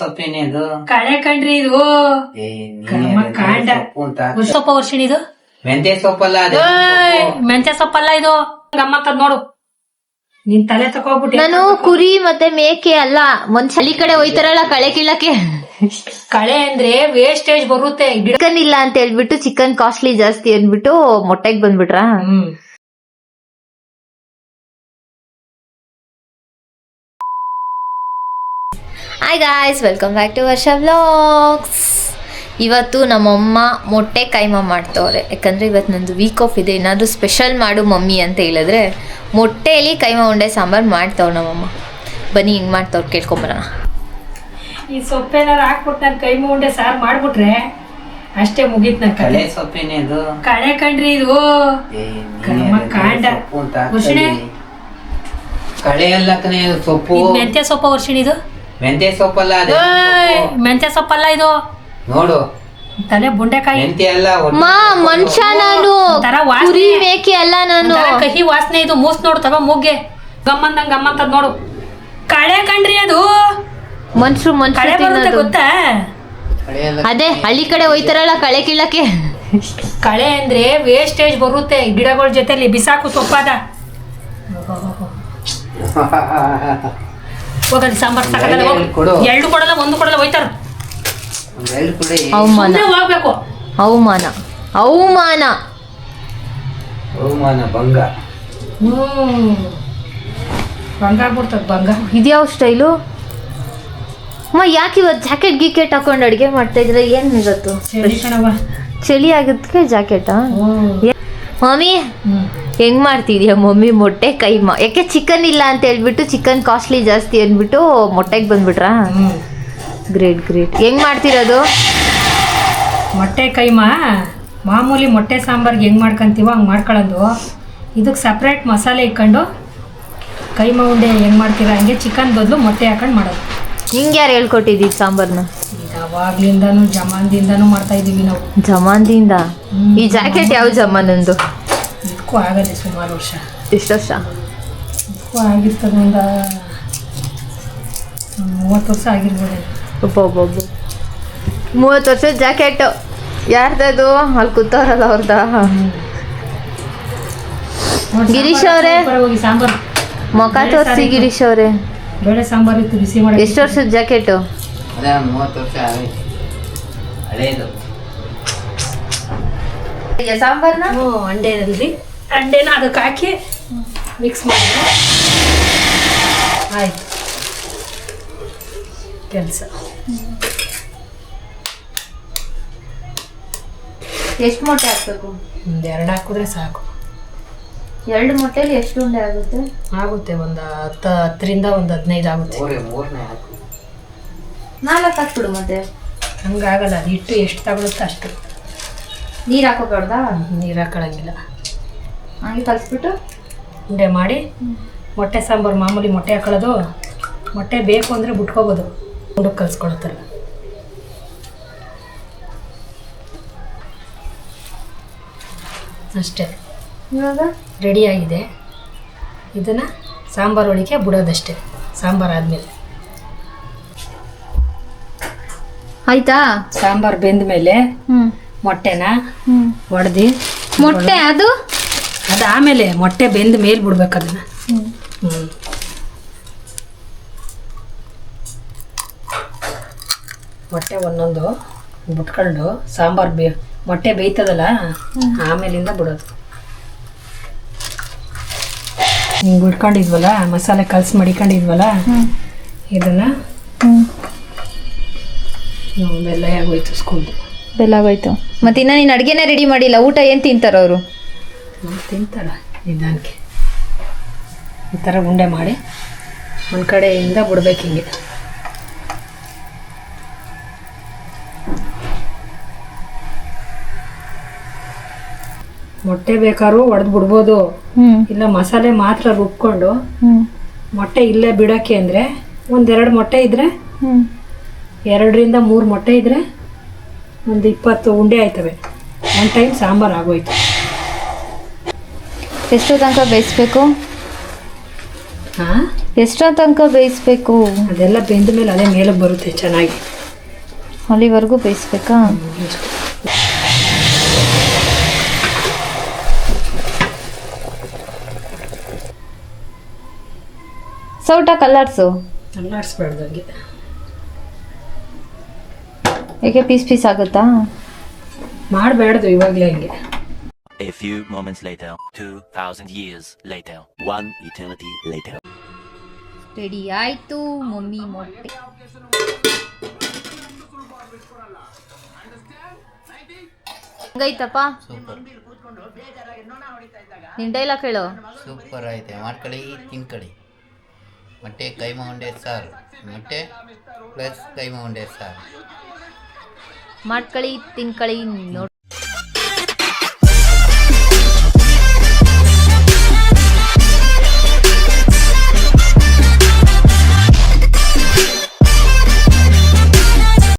ಸೊಪ್ಪೇನೇದು ಕಳೆ ಕಂಡ್ರಿ ಇದು ಕಾಂಡ ಸೊಪ್ಪ ವರ್ಷಿಣಿ ಇದು ಮೆಂತ್ಯ ಸೊಪ್ಪಲ್ಲ ಮೆಂತ್ಯ ಸೊಪ್ಪಲ್ಲ ಇದು ಗಮ್ಮತ್ತದ್ ನೋಡು ನಿನ್ ತಲೆ ತಕೋಬಿಟ್ಟು ನಾನು ಕುರಿ ಮತ್ತೆ ಮೇಕೆ ಅಲ್ಲ ಒಂದ್ ಚಳಿ ಕಡೆ ಹೋಯ್ತಾರಲ್ಲ ಕಳೆ ಕೀಳಕ್ಕೆ ಕಳೆ ಅಂದ್ರೆ ವೇಸ್ಟೇಜ್ ಬರುತ್ತೆ ಚಿಕನ್ ಇಲ್ಲ ಅಂತ ಹೇಳ್ಬಿಟ್ಟು ಚಿಕನ್ ಕಾಸ್ಟ್ಲಿ ಜಾಸ್ತಿ ಅಂದ್ಬಿಟ್ಟು ಮೊಟ್ಟೆಗೆ ಬಂದ್ಬಿಟ್ರಾ hi guys welcome back to Varsha vlogs. ಇವತ್ತು ನಮ್ಮಮ್ಮ ಮೊಟ್ಟೆ ಕೈಮಾ ಮಾಡ್ತವ್ರೆ. ಯಾಕಂದರೆ ಇವತ್ತು ನಂದು ವೀಕ್ ಆಫ್ ಇದೆ. ಏನಾದರೂ ಸ್ಪೆಷಲ್ ಮಾಡು ಮಮ್ಮಿ ಅಂತ ಹೇಳಿದ್ರೆ ಮೊಟ್ಟೆಯಲ್ಲಿ ಕೈಮಾ ಉಂಡೆ ಸಾಂಬಾರು ಮಾಡ್ತಾವ್ರು ನಮ್ಮಮ್ಮ. ಬನ್ನಿ ಹಿಂಗೆ ಮಾಡ್ತವ್ರು ಕೇಳ್ಕೊಂಬರೋಣ. ಈ ಸೊಪ್ಪೇನಾರು ಹಾಕ್ಬಿಟ್ಟು ನಾನು ಕೈಮಾ ಉಂಡೆ ಸಾರು ಮಾಡ್ಬಿಟ್ರೆ ಅಷ್ಟೇ ಮುಗೀತ್. ನನ್ ಕಳೆ ಸೊಪ್ಪೇನೇದು ಕಳೆ ಕಂಡ್ರಿ ಇದು ಕಾಂಡ ವರ್ಷಿಣಿ ಕಳೆ ಅಲ್ಲ ಕಣೆ ಸೊಪ್ಪು. ಮೆಂತ್ಯ ಸೊಪ್ಪ ವರ್ಷಿಣಿ ಇದು ಮೆಂತ್ಯ ಸೊಪ್ಪಲ್ಲ ಮೆಂತ್ಯ ಸೊಪ್ಪಲ್ಲ ಇದು ನೋಡು ತಲೆ ಬುಂಡೆಕಾಯಿ ಮೆಂತ್ಯ ಅಲ್ಲ ಮನುಷ್ಯ ನಾನು ಕುರಿ ಮೇಕೆ ಅಲ್ಲ ನಾನು. ಕಹಿ ವಾಸನೆ ಇದು ಮೂಸ್ ನೋಡು ತಗೋ ಮೂಗ್ಗೆ ಗಮ್ಮಂದಂಗ್ ಗಮ್ಮಂತದ್ ನೋಡು. ಕಳೆ ಕಂಡ್ರಿ ಅದು ಮನ್ಸರು ಕಳೆ ಬರುತ್ತೆ ಗೊತ್ತಾ? ಅದೇ ಹಳ್ಳಿ ಕಡೆ ಹೋಯ್ತಾರಲ್ಲ ಕಳೆ ಕೀಳಕ್ಕೆ. ಕಳೆ ಅಂದ್ರೆ ವೇಸ್ಟೇಜ್ ಬರುತ್ತೆ ಗಿಡಗಳ ಜೊತೆಲಿ ಬಿಸಾಕು ಸೊಪ್ಪಾದ. ಹೋಗಲಿ ಸಾಂಬಾರ್ ಸಾಕಾಗಲ್ಲ ಎರಡು ಕೊಡಲ್ಲ ಒಂದು ಕೊಡಲ್ಲ ಹೋಯ್ತಾರ. ಅವಮಾನ ಹೋಗ್ಬೇಕು ಅವಮಾನ ಅವಮಾನ ಅವಮಾನ ಭಂಗ. ಭಂಗ ಆಗ್ಬಿಡ್ತದ ಭಂಗ. ಇದ್ಯಾವ ಸ್ಟೈಲು ಅಮ್ಮ? ಯಾಕೆ ಇವತ್ತು ಜಾಕೆಟ್ ಗೀಕೆಟ್ ಹಾಕೊಂಡು ಅಡುಗೆ ಮಾಡ್ತಾ ಇದ್ರೆ ಏನ್ ಇವತ್ತು ಚಳಿ ಆಗೋದಕ್ಕೆ ಜಾಕೆಟಾ? ಮಮ್ಮಿ ಹೆಂಗ್ ಮಾಡ್ತಿದ್ಯಾ ಮಮ್ಮಿ ಮೊಟ್ಟೆ ಕೈಮಾ? ಯಾಕೆ ಚಿಕನ್ ಇಲ್ಲ ಅಂತ ಹೇಳ್ಬಿಟ್ಟು ಚಿಕನ್ ಕಾಸ್ಟ್ಲಿ ಜಾಸ್ತಿ ಅಂದ್ಬಿಟ್ಟು ಮೊಟ್ಟೆಗೆ ಬಂದ್ಬಿಟ್ರಾ? Great great. ಹೆಂಗ್ ಮಾಡ್ತಿರೋದು ಮೊಟ್ಟೆ ಕೈಮಾ? ಮಾಮೂಲಿ ಮೊಟ್ಟೆ ಸಾಂಬಾರ್ಗೆ ಹೆಂಗ್ ಮಾಡ್ಕೊಂತೀವೋ ಹಂಗೆ ಮಾಡ್ಕೊಳ್ಳೋದು. ಇದಕ್ಕೆ ಸಪ್ರೇಟ್ ಮಸಾಲೆ ಇಕ್ಕೊಂಡು ಕೈಮಾ ಉಂಡೆ ಹೆಂಗ್ ಮಾಡ್ತೀರಾ ಹಂಗೆ ಚಿಕನ್ ಬದಲು ಮೊಟ್ಟೆ ಹಾಕೊಂಡು ಮಾಡೋದು. ನಿಂಗೆ ಯಾರು ಹೇಳ್ಕೊಟ್ಟಿದ್ದೀವಿ ಸಾಂಬಾರ್ನ? ಯಾವಾಗ್ಲಿಂದಾನು ಜಮಾನ್ದಿಂದಾನು ಮಾಡ್ತಾ ಇದೀವಿ ನಾವು. ಜಮಾನ್ದಿಂದ? ಈ ಜಾಕೆಟ್ ಯಾವ ಜಮಾನಂದು? ಇದಕ್ಕೂ ಆಗದೆ ಸುಮಾರು ವರ್ಷ. ಎಷ್ಟು ವರ್ಷ? ಇದಕ್ಕೂ ಆಗಿರ್ತದೆ ಒಂದು 30 ವರ್ಷ ಆಗಿರ್ಬೋದು. ಒಬ್ಬೊಬ್ಬೊಬ್ಬ 30 ವರ್ಷದ ಜಾಕೆಟ್ ಯಾರ್ದದು? ಅಲ್ಲಿ ಕೂತವ್ರಲ್ಲ ಅವ್ರದ. ಗಿರೀಶ್ ಅವರೇ ಹೋಗಿ ಸಾಂಬಾರು ಮುಖ ತೋರಿಸಿ. ಗಿರೀಶ್ ಅವರೇ ಬೇಳೆ ಸಾಂಬಾರು ಇತ್ತು ಬಿಸಿ ಮಾಡಿ. ಎಷ್ಟು ವರ್ಷದ ಜಾಕೆಟು? 30 ವರ್ಷ ಹಳೇದು ಸಾಂಬಾರ್ನ ಅಂಡೆನಲ್ಲಿ ಅಂಡೆನ ಅದಕ್ಕೆ ಹಾಕಿ ಮಿಕ್ಸ್ ಮಾಡಿ ಆಯ್ತು ಕೆಲಸ. ಎಷ್ಟು ಮೊಟ್ಟೆ ಹಾಕ್ಬೇಕು? ಒಂದೆರಡು ಹಾಕಿದ್ರೆ ಸಾಕು. 2 ಮೊಟ್ಟೆಲಿ ಎಷ್ಟು ಉಂಡೆ ಆಗುತ್ತೆ? ಆಗುತ್ತೆ ಒಂದು 10ರಿಂದ ಒಂದು 15 ಆಗುತ್ತೆ. 4 ಹಾಕ್ಬಿಡು. ಮತ್ತೆ ಹಂಗಾಗಲ್ಲ, ಅದು ಹಿಟ್ಟು ಎಷ್ಟು ತಗೊಳುತ್ತೆ ಅಷ್ಟು. ನೀರು ಹಾಕೋಬಾರ್ದಾ? ನೀರು ಹಾಕೊಳ್ಳಂಗಿಲ್ಲ. ಹಂಗೆ ಕಲಿಸ್ಬಿಟ್ಟು ಉಂಡೆ ಮಾಡಿ ಮೊಟ್ಟೆ ಸಾಂಬಾರು ಮಾಮೂಲಿ ಮೊಟ್ಟೆ ಹಾಕೊಳ್ಳೋದು. ಮೊಟ್ಟೆ ಬೇಕು ಅಂದರೆ ಬಿಟ್ಕೋಬೋದು. ಉಂಡಕ್ಕೆ ಕಲಿಸ್ಕೊಳ್ತಾರೆ ಅಷ್ಟೇ. ಇವಾಗ ರೆಡಿಯಾಗಿದೆ. ಇದನ್ನು ಸಾಂಬಾರು ಒಳಗೆ ಬಿಡೋದಷ್ಟೇ. ಸಾಂಬಾರು ಆದಮೇಲೆ ಆಯ್ತಾ? ಸಾಂಬಾರು ಬೆಂದ ಮೇಲೆ ಮೊಟ್ಟೆನ ಒಡೆದು ಮೊಟ್ಟೆ ಅದು ಆಮೇಲೆ ಮೊಟ್ಟೆ ಬೆಂದ ಮೇಲೆ ಬಿಡ್ಬೇಕು ಅದನ್ನು. ಮೊಟ್ಟೆ ಒಂದೊಂದು ಬಿಟ್ಕೊಂಡು ಸಾಂಬಾರು ಮೊಟ್ಟೆ ಬೇಯ್ತದಲ್ಲ ಆಮೇಲಿಂದ ಬಿಡೋದು. ಹಿಂಗೆ ಬಿಟ್ಕೊಂಡಿದ್ವಲ್ಲ ಮಸಾಲೆ ಕಲಸಿ ಮಡಿಕೊಂಡಿದ್ವಲ್ಲ ಇದನ್ನು ಬೆಲ್ಲ ಆಗೋಯ್ತು ಸ್ಕೂಲ್ದು. ಬೆಲ್ಲ ಆಗೋಯ್ತು. ಮತ್ತೆ ಇನ್ನ ನೀನು ಅಡುಗೆನೇ ರೆಡಿ ಮಾಡಿಲ್ಲ. ಊಟ ಏನು ತಿಂತಾರ ಅವರು? ತಿಂತಾರ ನಿಧಾನಕ್ಕೆ. ಈ ಥರ ಉಂಡೆ ಮಾಡಿ ಒಂದು ಕಡೆಯಿಂದ ಬಿಡ್ಬೇಕು ಹಿಂಗೆ. ಮೊಟ್ಟೆ ಬೇಕಾದ್ರೂ ಒಡೆದು ಬಿಡ್ಬೋದು, ಇಲ್ಲ ಮಸಾಲೆ ಮಾತ್ರ ರುಬ್ಕೊಂಡು ಮೊಟ್ಟೆ ಇಲ್ಲೇ ಬಿಡೋಕ್ಕೆ ಅಂದರೆ 1-2 ಮೊಟ್ಟೆ ಇದ್ದರೆ 2ರಿಂದ 3 ಮೊಟ್ಟೆ ಇದ್ದರೆ ಒಂದು 20 ಉಂಡೆ ಆಯ್ತವೆ. 1 ಟೈಮ್ ಸಾಂಬಾರು ಆಗೋಯ್ತು. ಎಷ್ಟು ತನಕ ಬೇಯಿಸ್ಬೇಕು? ಹಾಂ, ಎಷ್ಟೊತ್ತು ತನಕ ಬೇಯಿಸ್ಬೇಕು? ಅದೆಲ್ಲ ಬೆಂದ ಮೇಲೆ ಅದೇ ಮೇಲೆ ಬರುತ್ತೆ ಚೆನ್ನಾಗಿ. ಅಲ್ಲಿವರೆಗೂ ಬೇಯಿಸ್ಬೇಕಾ? ಸೌಟ ಕಲ್ಲಾಡ್ಸು. ಅಲ್ಲಾಡಿಸ್ಬಾರ್ದು ಹಂಗೆ. ಏಕೆ ಪೀಸ್ ಪೀಸ್ ಆಗುತ್ತಾ? ಮಾಡಬೇಡ್ದು ಇವಾಗಲೇ ಹಂಗೆ. A few moments later, 2,000 years later, one eternity later. Ready ಆಯ್ತು ಮಮ್ಮಿ ಮೊಟ್ಟೆ. ಹಂಗೈತಪ್ಪ ಸೂಪರ್ ನಿನ್ ಡೈಲಾಗ್ ಹೇಳು. ಸೂಪರ್ ಐತೆ. ಮಾಡ್ಕೊಳ್ಳಿ, ತಿನ್ಕೊಳ್ಳಿ. ಮೊಟ್ಟೆ ಕೈಮಾ ಉಂಡೆ ಸಾರು, ಮೊಟ್ಟೆ ಪ್ಲಸ್ ಕೈಮಾ ಉಂಡೆ ಸಾರು. ಮಾಡ್ಕೊಳ್ಳಿ ತಿನ್ಕೊಳ್ಳಿ ನೋಡಿ.